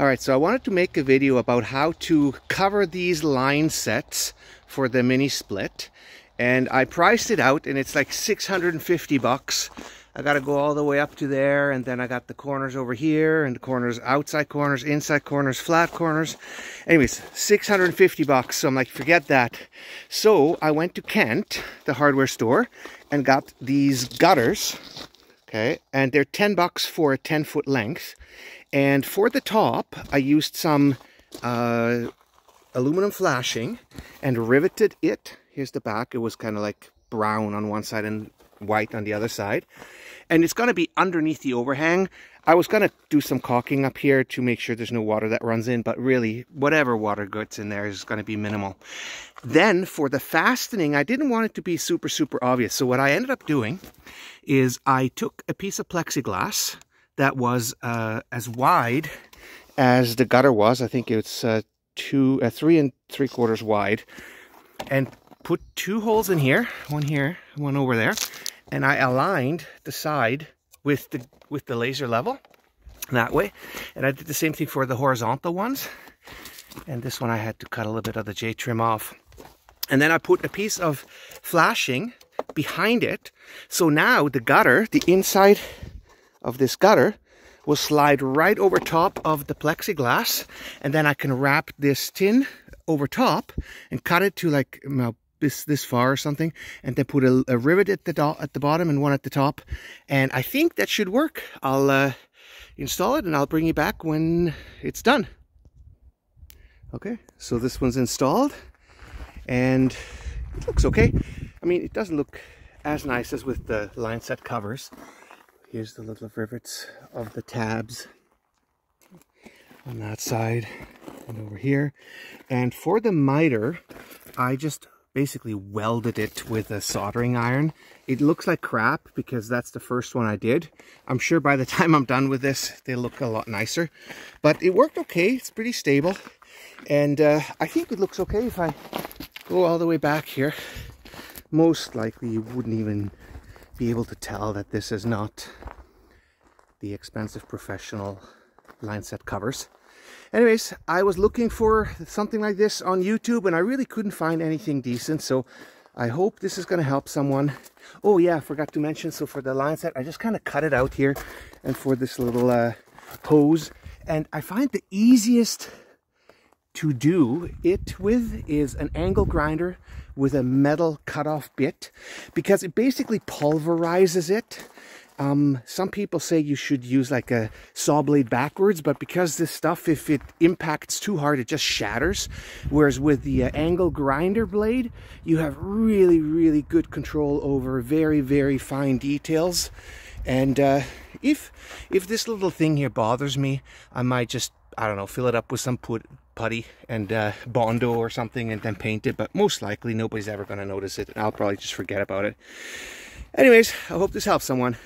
Alright, so I wanted to make a video about how to cover these line sets for the mini split. And I priced it out and it's like 650 bucks. I gotta go all the way up to there, and then I got the corners over here, and the corners, outside corners, inside corners, flat corners. Anyways, 650 bucks, so I'm like, forget that. So I went to Kent, the hardware store, and got these gutters. Okay, and they're 10 bucks for a 10-foot length. And for the top, I used some aluminum flashing and riveted it. Here's the back. It was kind of like brown on one side and white on the other side. And it's going to be underneath the overhang. I was going to do some caulking up here to make sure there's no water that runs in, but really, whatever water gets in there is going to be minimal. Then for the fastening, I didn't want it to be super obvious. So what I ended up doing is I took a piece of plexiglass that was as wide as the gutter was. I think it's 3 3/4 wide, and put 2 holes in here, one over there, and I aligned the side with the laser level that way. And I did the same thing for the horizontal ones. And this one I had to cut a little bit of the J trim off. And then I put a piece of flashing behind it. So now the gutter, the inside of this gutter, will slide right over top of the plexiglass, and then I can wrap this tin over top and cut it to like this far or something, and then put a rivet at the bottom and one at the top, and I think that should work. I'll install it and I'll bring you back when it's done. Okay, so this one's installed and it looks okay. I mean, it doesn't look as nice as with the Lineset covers. Here's the little rivets of the tabs on that side and over here. And for the miter, I just basically welded it with a soldering iron. It looks like crap because that's the first one I did. I'm sure by the time I'm done with this, they look a lot nicer. But it worked okay. It's pretty stable. And I think it looks okay if I go all the way back here. Most likely you wouldn't even be able to tell that this is not the expensive professional Lineset covers. Anyways, I was looking for something like this on YouTube and I really couldn't find anything decent, so I hope this is going to help someone. Oh yeah, I forgot to mention, so for the Lineset, I just kind of cut it out here, and for this little hose, and I find the easiest to do it with is an angle grinder with a metal cutoff bit, because it basically pulverizes it. Some people say you should use like a saw blade backwards, but because this stuff, if it impacts too hard, it just shatters. Whereas with the angle grinder blade, you have really good control over very fine details. And if this little thing here bothers me, I might just, I don't know, fill it up with some putty and Bondo or something and then paint it, but most likely nobody's ever going to notice it, and I'll probably just forget about it. Anyways, I hope this helps someone.